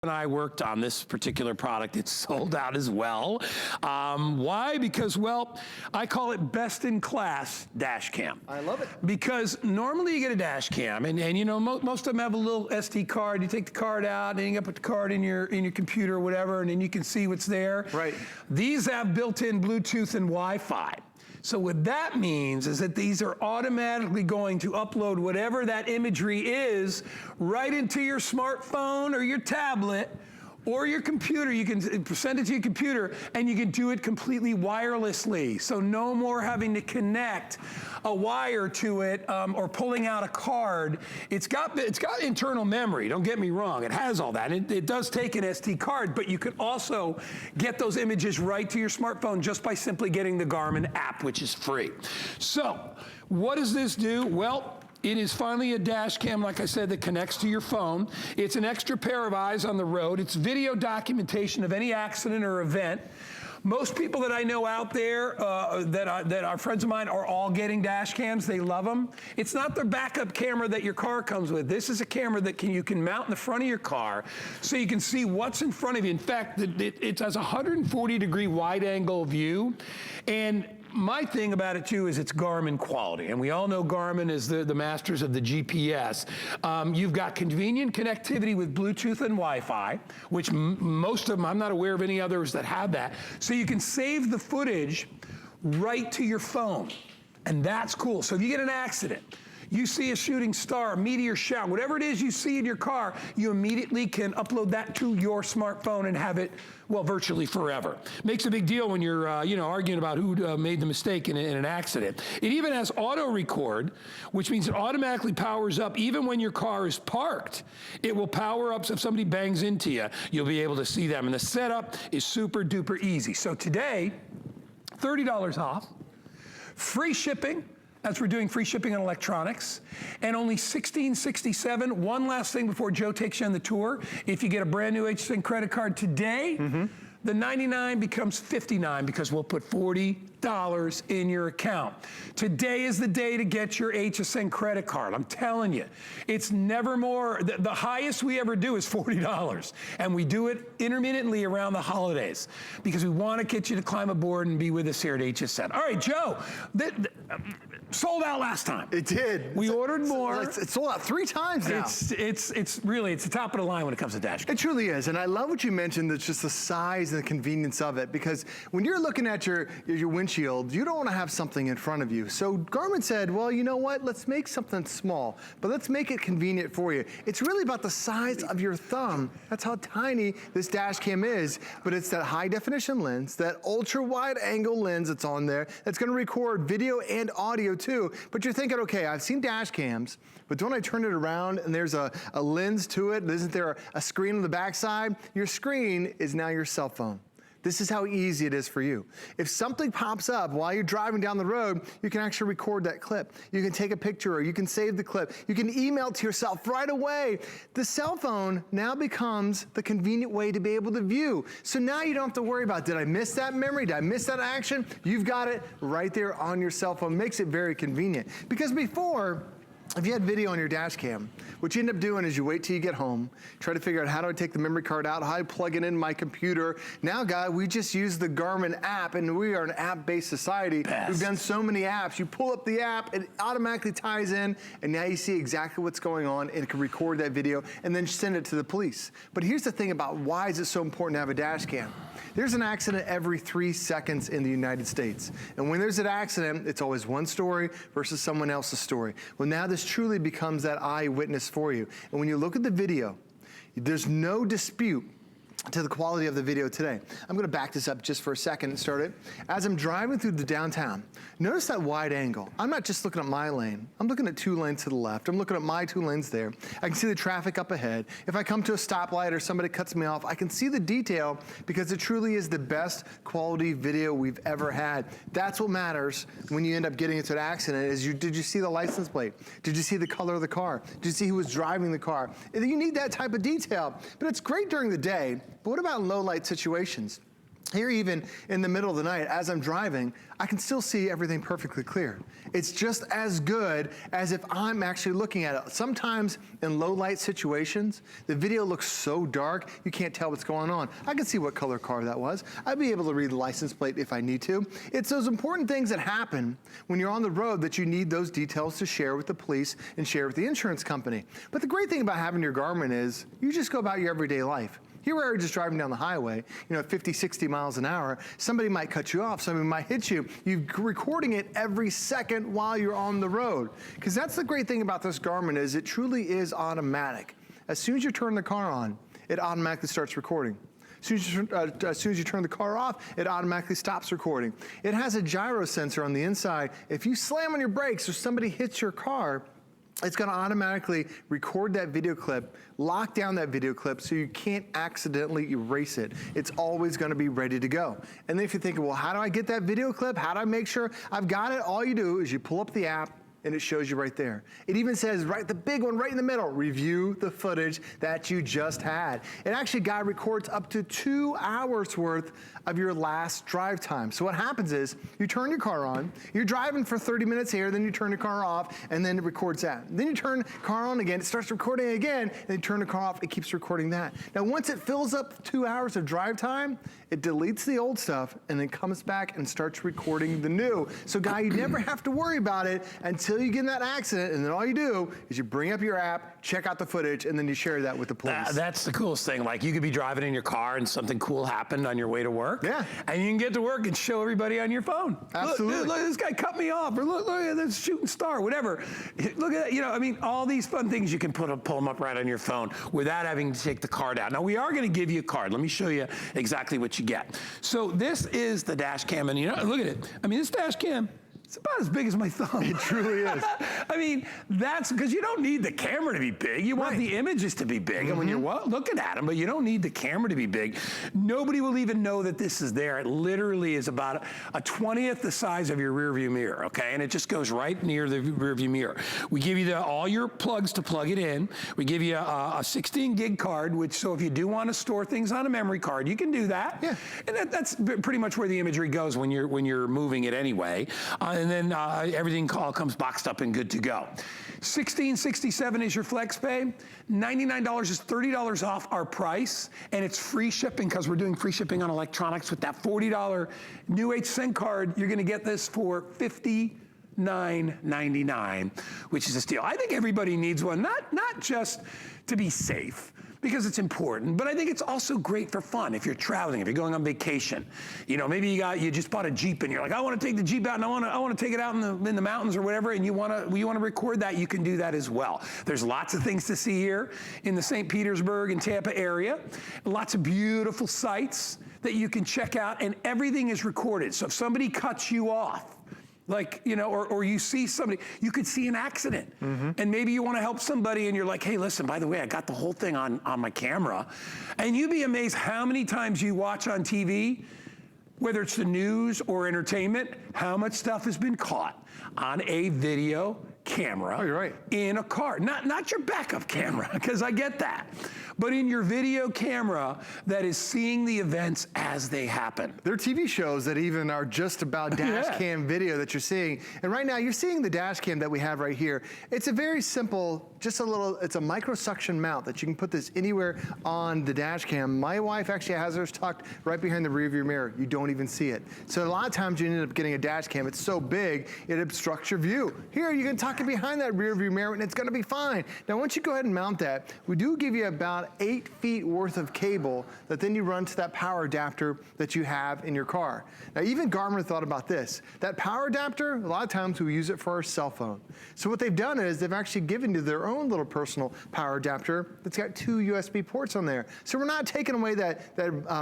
and I worked on this particular product. It's sold out as well. Why? Because, well, I call it best in class dash cam. I love it. Because normally you get a dash cam, and you know, most of them have a little SD card. You take the card out, and you put the card in your computer or whatever, and then you can see what's there. Right. These have built-in Bluetooth and Wi-Fi. So what that means is that these are automatically going to upload whatever that imagery is right into your smartphone or your tablet or your computer. You can send it to your computer, and you can do it completely wirelessly. So no more having to connect a wire to it or pulling out a card. It's got internal memory, don't get me wrong. It has all that. It does take an SD card, but you can also get those images right to your smartphone just by simply getting the Garmin app, which is free. So what does this do? Well, it is finally a dash cam, like I said, that connects to your phone. It's an extra pair of eyes on the road. It's video documentation of any accident or event. Most people that I know out there that are friends of mine are all getting dash cams. They love them. It's not the backup camera that your car comes with. This is a camera that you can mount in the front of your car so you can see what's in front of you. In fact, it has a 140-degree wide-angle view. And my thing about it too is it's Garmin quality, and we all know Garmin is the masters of the GPS. You've got convenient connectivity with Bluetooth and Wi-Fi, which most of them, I'm not aware of any others that have that. So you can save the footage right to your phone, and that's cool. So if you get an accident, you see a shooting star, a meteor shower, whatever it is you see in your car, you immediately can upload that to your smartphone and have it, well, virtually forever. Makes a big deal when you're arguing about who made the mistake in an accident. It even has auto record, which means it automatically powers up even when your car is parked. It will power up, so if somebody bangs into you, you'll be able to see them. And the setup is super duper easy. So today, $30 off, free shipping. As we're doing free shipping on electronics, and only $16.67. One last thing before Joe takes you on the tour. If you get a brand new HSN credit card today, the $99 becomes $59 because we'll put $40 in your account. Today is the day to get your HSN credit card. I'm telling you, it's never more, the highest we ever do is $40. And we do it intermittently around the holidays because we want to get you to climb aboard and be with us here at HSN. All right, Joe, sold out last time. It did. We ordered more. It's sold out 3 times now. It's really, it's the top of the line when it comes to dash cam. It truly is, and I love what you mentioned, that's just the size and the convenience of it, because when you're looking at your windshield, you don't want to have something in front of you. So Garmin said, well, you know what, let's make something small, but let's make it convenient for you. It's really about the size of your thumb. That's how tiny this dash cam is, but it's that high definition lens, that ultra wide angle lens that's on there, that's going to record video and audio too. But you're thinking, okay, I've seen dash cams, but don't I turn it around and there's a lens to it? Isn't there a screen on the backside? Your screen is now your cell phone. This is how easy it is for you. If something pops up while you're driving down the road, you can actually record that clip. You can take a picture, or you can save the clip. You can email it to yourself right away. The cell phone now becomes the convenient way to be able to view. So now you don't have to worry about, did I miss that memory? Did I miss that action? You've got it right there on your cell phone. Makes it very convenient. Because before, if you had video on your dash cam, what you end up doing is you wait till you get home, try to figure out how do I take the memory card out, how do I plug it in my computer. Now, guys, we just use the Garmin app, and we are an app-based society. We've done so many apps. You pull up the app, it automatically ties in, and now you see exactly what's going on, and it can record that video and then send it to the police. But here's the thing about why is it so important to have a dash cam. There's an accident every 3 seconds in the United States. And when there's an accident, it's always one story versus someone else's story. Well, now this truly becomes that eyewitness for you. And when you look at the video, there's no dispute to the quality of the video today. I'm gonna back this up just for a second and start it. As I'm driving through the downtown, notice that wide angle. I'm not just looking at my lane. I'm looking at 2 lanes to the left. I'm looking at my 2 lanes there. I can see the traffic up ahead. If I come to a stoplight or somebody cuts me off, I can see the detail because it truly is the best quality video we've ever had. That's what matters when you end up getting into an accident is did you see the license plate? Did you see the color of the car? Did you see who was driving the car? You need that type of detail, but it's great during the day. But what about in low light situations? Here, even in the middle of the night, as I'm driving, I can still see everything perfectly clear. It's just as good as if I'm actually looking at it. Sometimes in low light situations, the video looks so dark, you can't tell what's going on. I can see what color car that was. I'd be able to read the license plate if I need to. It's those important things that happen when you're on the road that you need those details to share with the police and share with the insurance company. But the great thing about having your Garmin is you just go about your everyday life. Here we are just driving down the highway, you know, at 50, 60 miles an hour. Somebody might cut you off, somebody might hit you. You're recording it every second while you're on the road. Because that's the great thing about this Garmin is it truly is automatic. As soon as you turn the car on, it automatically starts recording. As soon as you turn the car off, it automatically stops recording. It has a gyro sensor on the inside. If you slam on your brakes or somebody hits your car, it's gonna automatically record that video clip, lock down that video clip so you can't accidentally erase it. It's always gonna be ready to go. And then if you're thinking, well, how do I get that video clip? How do I make sure I've got it? All you do is you pull up the app, and it shows you right there. It even says, right, the big one right in the middle, review the footage that you just had. It actually records up to 2 hours worth of your last drive time. So what happens is, you turn your car on, you're driving for 30 minutes here, then you turn your car off, and then it records that. Then you turn the car on again, it starts recording again, and then you turn the car off, it keeps recording that. Now once it fills up 2 hours of drive time, it deletes the old stuff, and then comes back and starts recording the new. So guy, you never have to worry about it until you get in that accident, and then all you do is you bring up your app, check out the footage, and then you share that with the police. That's the coolest thing. Like, you could be driving in your car and something cool happened on your way to work. Yeah. And you can get to work and show everybody on your phone. Absolutely. Look, this guy cut me off, or look at this shooting star, whatever. Look at that, you know, I mean, all these fun things you can pull them up right on your phone without having to take the card out. Now, we are gonna give you a card. Let me show you exactly what you get. So this is the Dashcam, and you know, look at it. I mean, this Dashcam, it's about as big as my thumb. It truly is. I mean, that's because you don't need the camera to be big. You want the images to be big, and when you're looking at them, but you don't need the camera to be big. Nobody will even know that this is there. It literally is about a 20th the size of your rear view mirror, okay? And it just goes right near the rear view mirror. We give you all your plugs to plug it in. We give you a 16 gig card, which, so if you do want to store things on a memory card, you can do that. Yeah. And that's pretty much where the imagery goes when you're moving it anyway. And then everything all comes boxed up and good to go. $16.67 is your flex pay. $99 is $30 off our price, and it's free shipping because we're doing free shipping on electronics. With that $40 new HSN card, you're gonna get this for $59.99, which is a steal. I think everybody needs one, not just to be safe, because it's important, but I think it's also great for fun if you're traveling, if you're going on vacation. You know, maybe you just bought a Jeep and you're like, I want to take the Jeep out and I want to take it out in the mountains or whatever, and you want to record that, you can do that as well. There's lots of things to see here in the St. Petersburg and Tampa area. Lots of beautiful sites that you can check out, and everything is recorded. So if somebody cuts you off, like, you know, or you see somebody, you could see an accident, and maybe you want to help somebody and you're like, hey, listen, by the way, I got the whole thing on my camera. And you'd be amazed how many times you watch on TV, whether it's the news or entertainment, how much stuff has been caught on a video camera. Oh, you're right. In a car. Not your backup camera, because I get that, but in your video camera that is seeing the events as they happen. There are TV shows that even are just about dash cam video that you're seeing. And right now you're seeing the dash cam that we have right here. It's a very simple, it's a micro suction mount that you can put this anywhere on the dash cam. My wife actually has hers tucked right behind the rear view mirror. You don't even see it. So a lot of times you end up getting a dash cam. It's so big, it obstructs your view. Here, you can tuck it behind that rear view mirror and it's gonna be fine. Now, once you go ahead and mount that, we do give you about 8 feet worth of cable that then you run to that power adapter that you have in your car. Now, even Garmin thought about this. That power adapter, a lot of times we use it for our cell phone. So what they've done is they've actually given you their own little personal power adapter that's got 2 USB ports on there. So we're not taking away that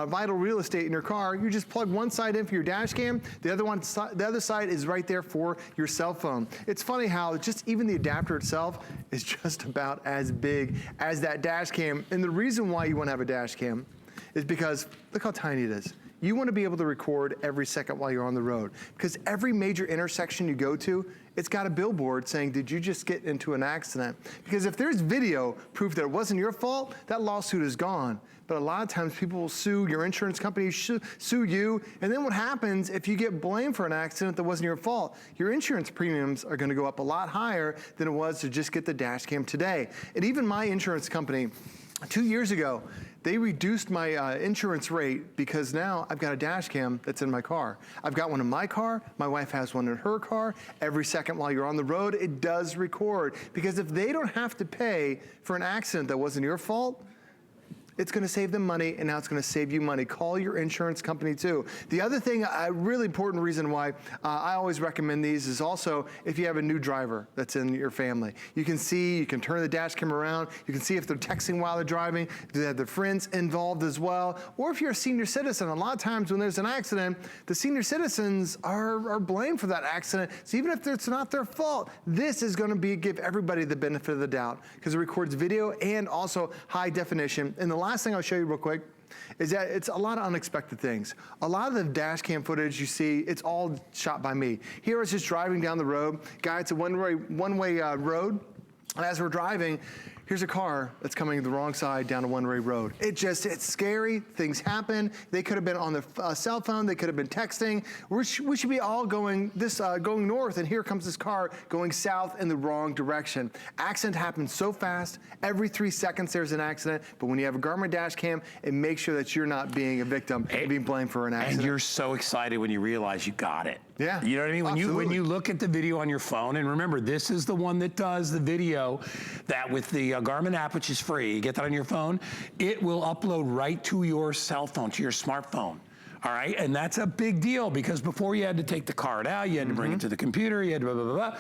vital real estate in your car. You just plug one side in for your dash cam, the other side is right there for your cell phone. It's funny how just even the adapter itself is just about as big as that dash cam. And the reason why you want to have a dash cam is because look how tiny it is. You want to be able to record every second while you're on the road, because every major intersection you go to, it's got a billboard saying, did you just get into an accident? Because if there's video proof that it wasn't your fault, that lawsuit is gone. but a lot of times people will sue your insurance company, sue you, and then what happens if you get blamed for an accident that wasn't your fault? Your insurance premiums are gonna go up a lot higher than it was to just get the dash cam today. And even my insurance company, 2 years ago, they reduced my insurance rate because now I've got a dash cam that's in my car. I've got one in my car, my wife has one in her car. Every second while you're on the road, it does record. Because if they don't have to pay for an accident that wasn't your fault, it's gonna save them money, and now it's gonna save you money. Call your insurance company too. The other thing, a really important reason why I always recommend these is also if you have a new driver that's in your family. You can see, you can turn the dash cam around, you can see if they're texting while they're driving, do they have their friends involved as well, or if you're a senior citizen. A lot of times when there's an accident, the senior citizens are blamed for that accident. So even if it's not their fault, this is gonna give everybody the benefit of the doubt because it records video and also high definition. And the last thing I'll show you real quick is that it's a lot of unexpected things. A lot of the dash cam footage you see, it's all shot by me. Here I was just driving down the road. Guy, it's a one-way road. And as we're driving, here's a car that's coming the wrong side down a one-way road. It's scary, things happen. They could have been on their cell phone, they could have been texting. We should be all going north, and here comes this car going south in the wrong direction. Accident happens so fast, every 3 seconds there's an accident, but when you have a Garmin dash cam, it makes sure that you're not being a victim and being blamed for an accident. And you're so excited when you realize you got it. Yeah. You know what I mean? When you look at the video on your phone, and remember, this is the one that does the video that with the Garmin app, which is free, you get that on your phone, it will upload right to your cell phone, to your smartphone. All right, and that's a big deal because before you had to take the card out, you had to bring it to the computer, you had to blah, blah, blah, blah.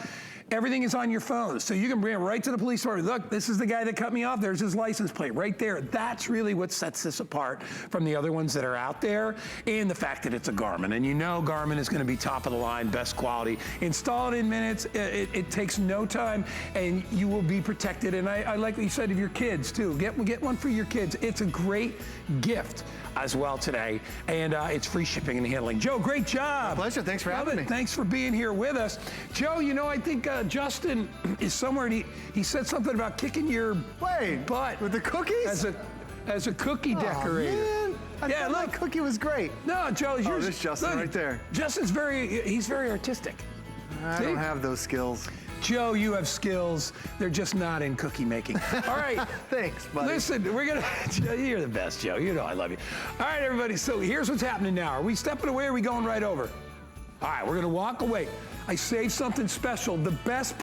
Everything is on your phone. So you can bring it right to the police department. Look, this is the guy that cut me off. There's his license plate right there. That's really what sets this apart from the other ones that are out there, and the fact that it's a Garmin. And you know Garmin is gonna be top of the line, best quality. Install it in minutes. It takes no time, and you will be protected. And I like what you said of your kids too. Get one for your kids. It's a great gift as well today, and it's free shipping and handling. Joe, great job. My pleasure, thanks for having me. Thanks for being here with us. Joe, you know, I think Justin is somewhere, and he said something about kicking your butt. With the cookies? As a cookie decorator. Man. I thought my cookie was great. No, Joe, yours. There's Justin right there. Justin's he's very artistic. I don't have those skills. Joe, you have skills. They're just not in cookie making. All right. Thanks, buddy. Listen, you're the best, Joe. You know I love you. All right, everybody, so here's what's happening now. Are we stepping away or are we going right over? All right, we're gonna walk away. I saved something special. The best